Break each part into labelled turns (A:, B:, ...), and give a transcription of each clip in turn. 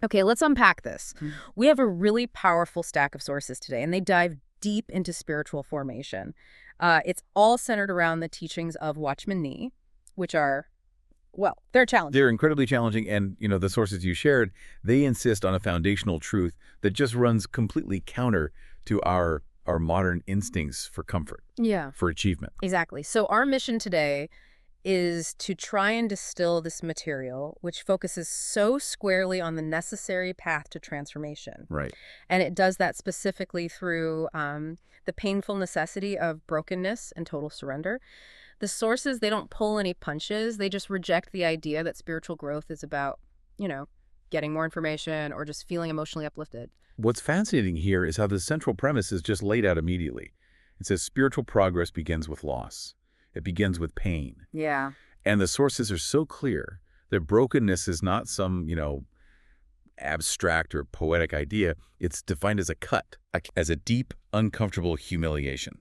A: Okay, let's unpack this.
B: Hmm.
A: We have a really powerful stack of sources today, and they dive deep into spiritual formation. It's all centered around the teachings of Watchman Nee, which are, well, they're challenging.
B: They're incredibly challenging, and the sources you shared, they insist on a foundational truth that just runs completely counter to our modern instincts for comfort,
A: Yeah,
B: for achievement.
A: exactly. So our mission today is to try and distill this material, which focuses so squarely on the necessary path to transformation.
B: Right.
A: And it does that specifically through the painful necessity of brokenness and total surrender. The sources, they don't pull any punches. They just reject the idea that spiritual growth is about, you know, getting more information or just feeling emotionally uplifted.
B: What's fascinating here is how the central premise is just laid out immediately. It says spiritual progress begins with loss. It begins with pain.
A: Yeah.
B: And the sources are so clear that brokenness is not some, abstract or poetic idea. It's defined as a cut, as a deep, uncomfortable humiliation.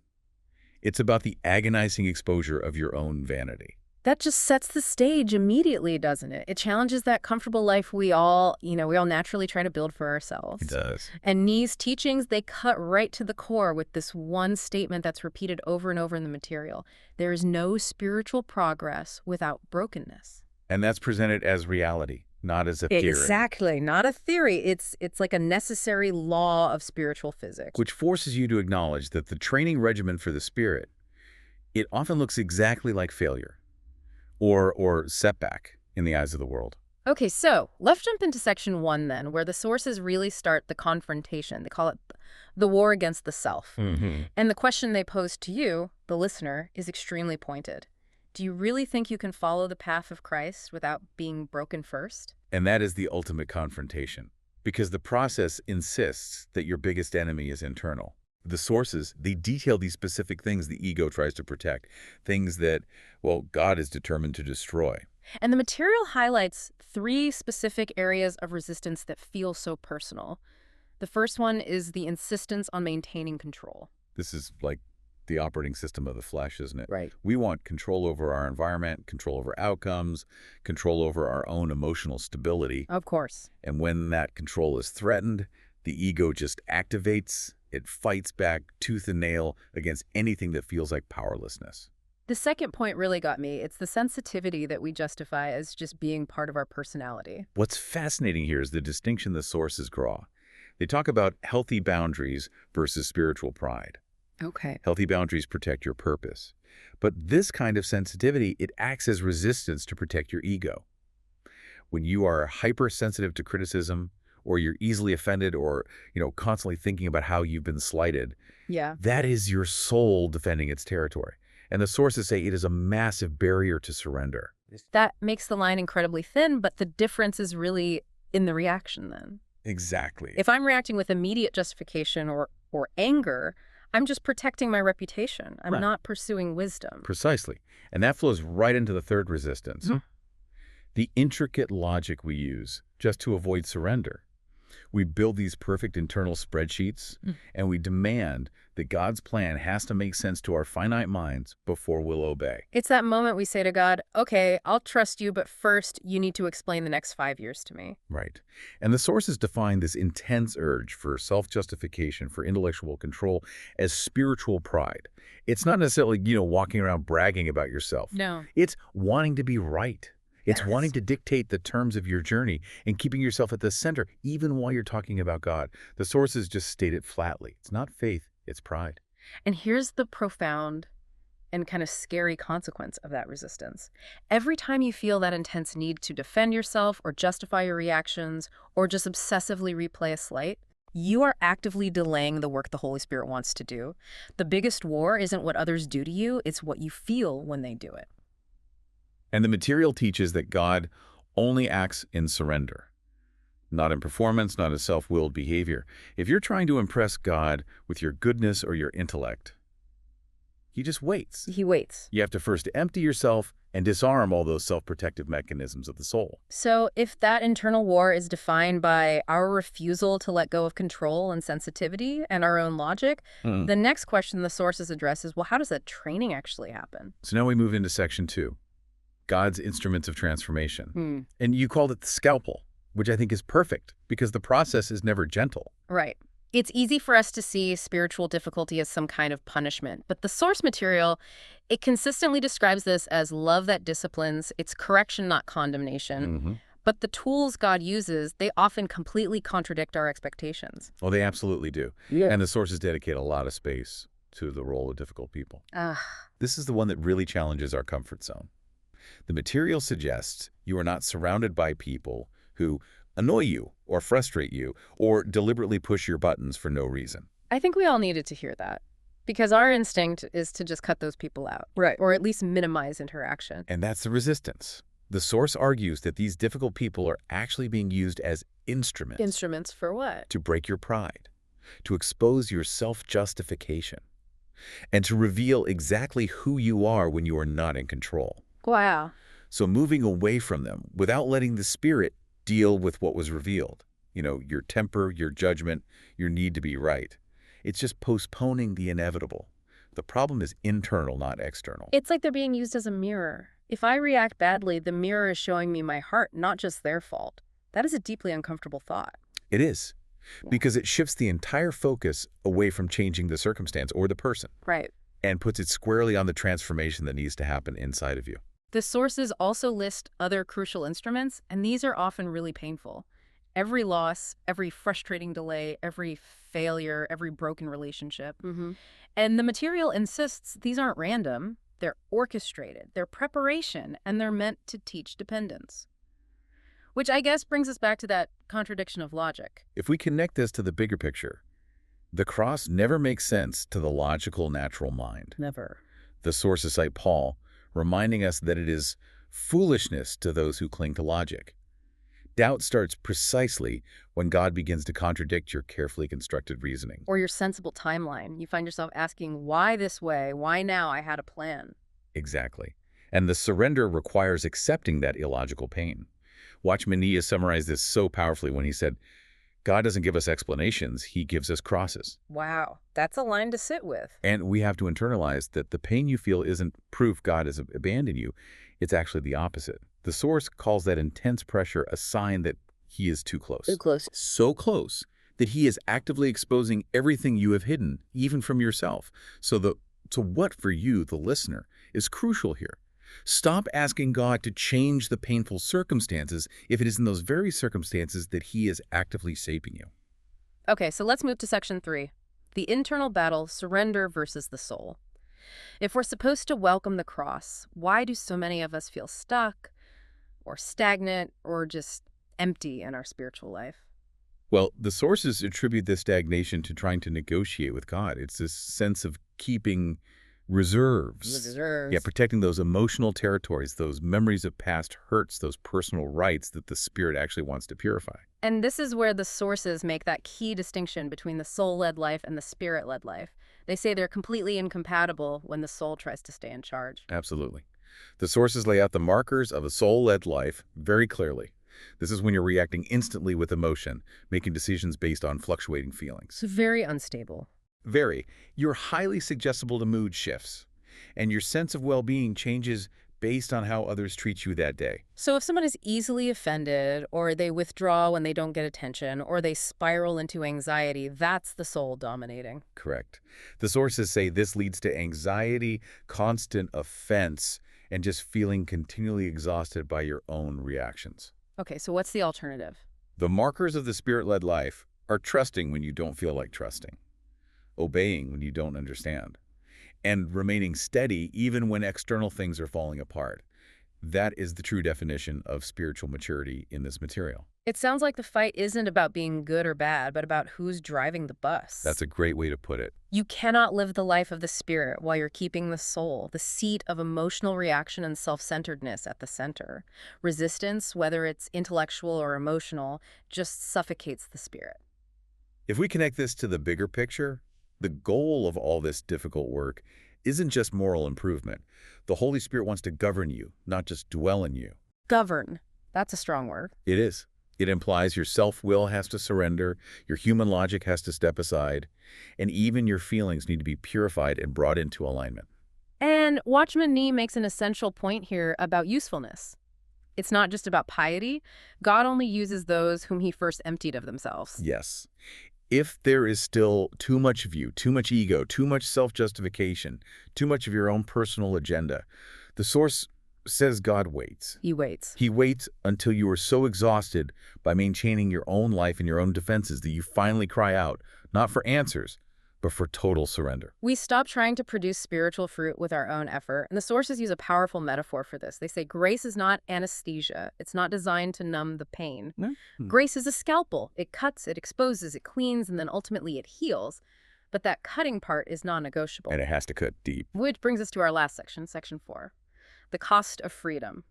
B: It's about the agonizing exposure of your own vanity.
A: That just sets the stage immediately, doesn't it? It challenges that comfortable life we all naturally try to build for ourselves.
B: It does.
A: And Nee's teachings, they cut right to the core with this one statement that's repeated over and over in the material. There is no spiritual progress without brokenness.
B: And that's presented as reality, not as a theory.
A: Exactly. Not a theory. It's like a necessary law of spiritual physics.
B: Which forces you to acknowledge that the training regimen for the spirit, it often looks exactly like failure or setback in the eyes of the world.
A: Okay, so let's jump into section 1 then, where the sources really start the confrontation. They call it the war against the self. And the question they pose to you, the listener, is extremely pointed. Do you really think you can follow the path of Christ without being broken first?
B: And that is the ultimate confrontation, because the process insists that your biggest enemy is internal. The sources, they detail these specific things the ego tries to protect, things that, well, God is determined to destroy.
A: And the material highlights 3 specific areas of resistance that feel so personal. The first one is the insistence on maintaining control.
B: This is like the operating system of the flesh, isn't it?
A: Right.
B: We want control over our environment, control over outcomes, control over our own emotional stability.
A: Of course.
B: And when that control is threatened, the ego just activates. It fights back tooth and nail against anything that feels like powerlessness.
A: The second point really got me. It's the sensitivity that we justify as just being part of our personality.
B: What's fascinating here is the distinction the sources draw. They talk about healthy boundaries versus spiritual pride.
A: Okay.
B: Healthy boundaries protect your purpose. But this kind of sensitivity, it acts as resistance to protect your ego. When you are hypersensitive to criticism, or you're easily offended, or, constantly thinking about how you've been slighted,
A: Yeah.
B: that is your soul defending its territory. And the sources say it is a massive barrier to surrender.
A: That makes the line incredibly thin, but the difference is really in the reaction then.
B: Exactly.
A: If I'm reacting with immediate justification or anger, I'm just protecting my reputation. I'm
B: Right.
A: not pursuing wisdom.
B: Precisely. And that flows right into the third resistance. The intricate logic we use just to avoid surrender. We build these perfect internal spreadsheets, and we demand that God's plan has to make sense to our finite minds before we'll obey.
A: It's that moment we say to God, okay, I'll trust you, but first you need to explain the next 5 years to me.
B: Right. And the sources define this intense urge for self-justification, for intellectual control, as spiritual pride. It's not necessarily, walking around bragging about yourself.
A: No.
B: It's wanting to be right. It's
A: Yes.
B: wanting to dictate the terms of your journey and keeping yourself at the center, even while you're talking about God. The sources just state it flatly. It's not faith, it's pride.
A: And here's the profound and kind of scary consequence of that resistance. Every time you feel that intense need to defend yourself or justify your reactions or just obsessively replay a slight, you are actively delaying the work the Holy Spirit wants to do. The biggest war isn't what others do to you, it's what you feel when they do it.
B: And the material teaches that God only acts in surrender, not in performance, not in self-willed behavior. If you're trying to impress God with your goodness or your intellect, he just waits.
A: He waits.
B: You have to first empty yourself and disarm all those self-protective mechanisms of the soul.
A: So if that internal war is defined by our refusal to let go of control and sensitivity and our own logic, the next question the sources address is, well, how does that training actually happen?
B: So now we move into section 2. God's instruments of transformation. And you called it the scalpel. which I think is perfect because the process is never gentle.
A: Right. It's easy for us to see spiritual difficulty as some kind of punishment, but the source material, it consistently describes this as love that disciplines, it's correction, not condemnation.
B: hmm
A: But the tools God uses, they often completely contradict our expectations.
B: Well, they absolutely do.
A: Yeah.
B: And the sources dedicate a lot of space to the role of difficult people.
A: Ah,
B: This is the one that really challenges our comfort zone. The material suggests you are not surrounded by people who annoy you or frustrate you or deliberately push your buttons for no reason.
A: I think we all needed to hear that because our instinct is to just cut those people out. Right. Or at least minimize interaction.
B: And that's the resistance. The source argues that these difficult people are actually being used as instruments.
A: Instruments for what?
B: To break your pride, to expose your self-justification, and to reveal exactly who you are when you are not in control.
A: Wow.
B: So moving away from them without letting the Spirit deal with what was revealed, your temper, your judgment, your need to be right. It's just postponing the inevitable. The problem is internal, not external.
A: It's like they're being used as a mirror. If I react badly, the mirror is showing me my heart, not just their fault. That is a deeply uncomfortable thought.
B: It is, because it shifts the entire focus away from changing the circumstance or the person.
A: Right.
B: And puts it squarely on the transformation that needs to happen inside of you.
A: The sources also list other crucial instruments, and these are often really painful. Every loss, every frustrating delay, every failure, every broken relationship. And the material insists these aren't random. They're orchestrated, they're preparation, and they're meant to teach dependence. Which I guess brings us back to that contradiction of logic.
B: If we connect this to the bigger picture, the cross never makes sense to the logical, natural mind.
A: Never.
B: The sources cite Paul, reminding us that it is foolishness to those who cling to logic. Doubt starts precisely when God begins to contradict your carefully constructed reasoning.
A: Or your sensible timeline. You find yourself asking, why this way? Why now? I had a plan.
B: Exactly. And the surrender requires accepting that illogical pain. Watchman Nee has summarized this so powerfully when he said, God doesn't give us explanations, he gives us crosses.
A: Wow, that's a line to sit with.
B: And we have to internalize that the pain you feel isn't proof God has abandoned you. It's actually the opposite. The source calls that intense pressure a sign that he is too close.
A: Too close.
B: So close that he is actively exposing everything you have hidden, even from yourself. So what for you, the listener, is crucial here? Stop asking God to change the painful circumstances if it is in those very circumstances that he is actively shaping you.
A: Okay, so let's move to section 3. The internal battle, surrender versus the soul. If we're supposed to welcome the cross, why do so many of us feel stuck or stagnant or just empty in our spiritual life?
B: Well, the sources attribute this stagnation to trying to negotiate with God. It's this sense of keeping reserves. Yeah, protecting those emotional territories, those memories of past hurts, those personal rights that the Spirit actually wants to purify.
A: And this is where the sources make that key distinction between the soul-led life and the spirit-led life. They say they're completely incompatible when the soul tries to stay in charge.
B: Absolutely. The sources lay out the markers of a soul-led life very clearly. This is when you're reacting instantly with emotion, making decisions based on fluctuating feelings.
A: So very unstable.
B: Very. You're highly suggestible to mood shifts, and your sense of well-being changes based on how others treat you that day.
A: So if someone is easily offended, or they withdraw when they don't get attention, or they spiral into anxiety, that's the soul dominating.
B: Correct. The sources say this leads to anxiety, constant offense, and just feeling continually exhausted by your own reactions.
A: Okay, so what's the alternative?
B: The markers of the Spirit-led life are trusting when you don't feel like trusting, obeying when you don't understand, and remaining steady even when external things are falling apart. That is the true definition of spiritual maturity in this material.
A: It sounds like the fight isn't about being good or bad, but about who's driving the bus.
B: That's a great way to put it.
A: You cannot live the life of the spirit while you're keeping the soul, the seat of emotional reaction and self-centeredness, at the center. Resistance, whether it's intellectual or emotional, just suffocates the spirit.
B: If we connect this to the bigger picture, the goal of all this difficult work isn't just moral improvement. The Holy Spirit wants to govern you, not just dwell in you.
A: Govern. That's a strong word.
B: It is. It implies your self-will has to surrender, your human logic has to step aside, and even your feelings need to be purified and brought into alignment.
A: And Watchman Nee makes an essential point here about usefulness. It's not just about piety. God only uses those whom he first emptied of themselves.
B: Yes. If there is still too much of you, too much ego, too much self-justification, too much of your own personal agenda, the source says God waits.
A: He waits.
B: He waits until you are so exhausted by maintaining your own life and your own defenses that you finally cry out, not for answers, but for total surrender.
A: We stop trying to produce spiritual fruit with our own effort, and the sources use a powerful metaphor for this. They say grace is not anesthesia. It's not designed to numb the pain.
B: No?
A: Grace is a scalpel. It cuts, it exposes, it cleans, and then ultimately it heals. But that cutting part is non-negotiable.
B: And it has to cut deep.
A: Which brings us to our last section, section 4. The cost of freedom.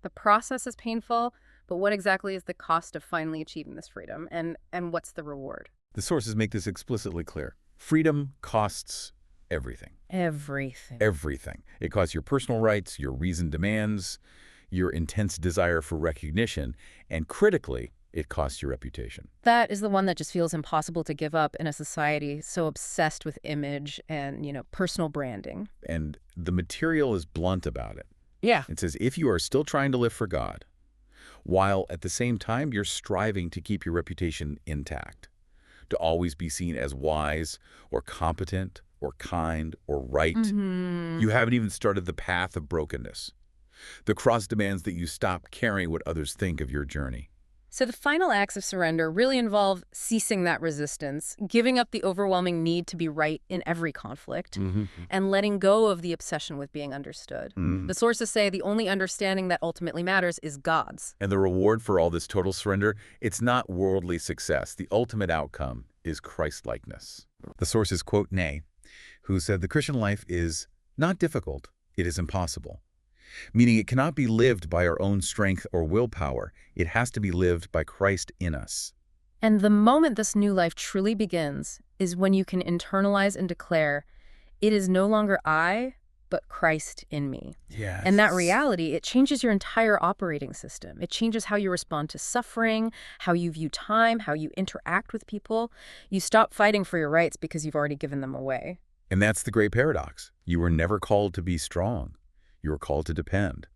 A: The process is painful, but what exactly is the cost of finally achieving this freedom, and what's the reward?
B: The sources make this explicitly clear. Freedom costs everything.
A: Everything.
B: Everything. It costs your personal rights, your reasoned demands, your intense desire for recognition, and critically, it costs your reputation.
A: That is the one that just feels impossible to give up in a society so obsessed with image and, personal branding.
B: And the material is blunt about it.
A: Yeah.
B: It says if you are still trying to live for God, while at the same time you're striving to keep your reputation intact, to always be seen as wise or competent or kind or right, you haven't even started the path of brokenness. The cross demands that you stop caring what others think of your journey.
A: So the final acts of surrender really involve ceasing that resistance, giving up the overwhelming need to be right in every conflict, and letting go of the obsession with being understood. The sources say the only understanding that ultimately matters is God's.
B: And the reward for all this total surrender, it's not worldly success. The ultimate outcome is Christ-likeness. The sources quote Nee, who said the Christian life is not difficult, it is impossible. Meaning it cannot be lived by our own strength or willpower. It has to be lived by Christ in us.
A: And the moment this new life truly begins is when you can internalize and declare, it is no longer I, but Christ in me.
B: Yes.
A: And that reality, it changes your entire operating system. It changes how you respond to suffering, how you view time, how you interact with people. You stop fighting for your rights because you've already given them away.
B: And that's the great paradox. You were never called to be strong. You are called to depend.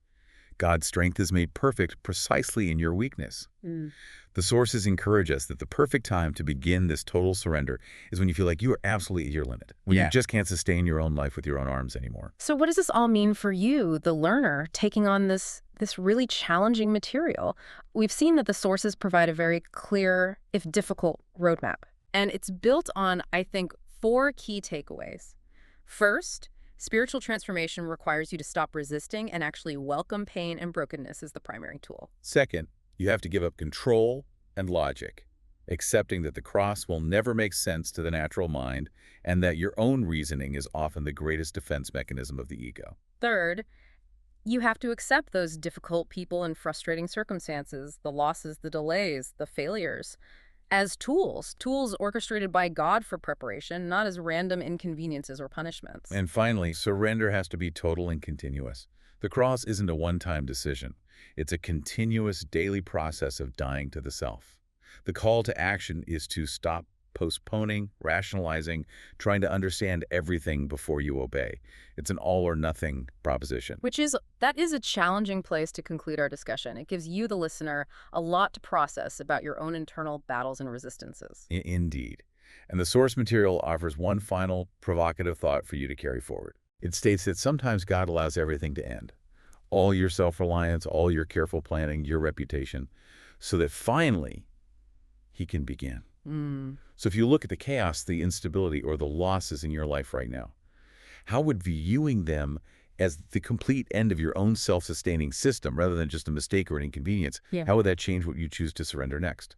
B: God's strength is made perfect precisely in your weakness. The sources encourage us that the perfect time to begin this total surrender is when you feel like you are absolutely at your limit, when you just can't sustain your own life with your own arms anymore.
A: So what does this all mean for you, the learner, taking on this really challenging material? We've seen that the sources provide a very clear, if difficult, roadmap. And it's built on, I think, 4 key takeaways. First, spiritual transformation requires you to stop resisting and actually welcome pain and brokenness as the primary tool.
B: Second, you have to give up control and logic, accepting that the cross will never make sense to the natural mind and that your own reasoning is often the greatest defense mechanism of the ego.
A: Third, you have to accept those difficult people and frustrating circumstances, the losses, the delays, the failures, as tools orchestrated by God for preparation, not as random inconveniences or punishments.
B: And finally, surrender has to be total and continuous. The cross isn't a one-time decision. It's a continuous daily process of dying to the self. The call to action is to stop postponing, rationalizing, trying to understand everything before you obey. It's an all-or-nothing proposition.
A: That is a challenging place to conclude our discussion. It gives you, the listener, a lot to process about your own internal battles and resistances.
B: Indeed. And the source material offers one final provocative thought for you to carry forward. It states that sometimes God allows everything to end. All your self-reliance, all your careful planning, your reputation, so that finally he can begin. So if you look at the chaos, the instability, or the losses in your life right now, how would viewing them as the complete end of your own self-sustaining system rather than just a mistake or an inconvenience, how would that change what you choose to surrender next?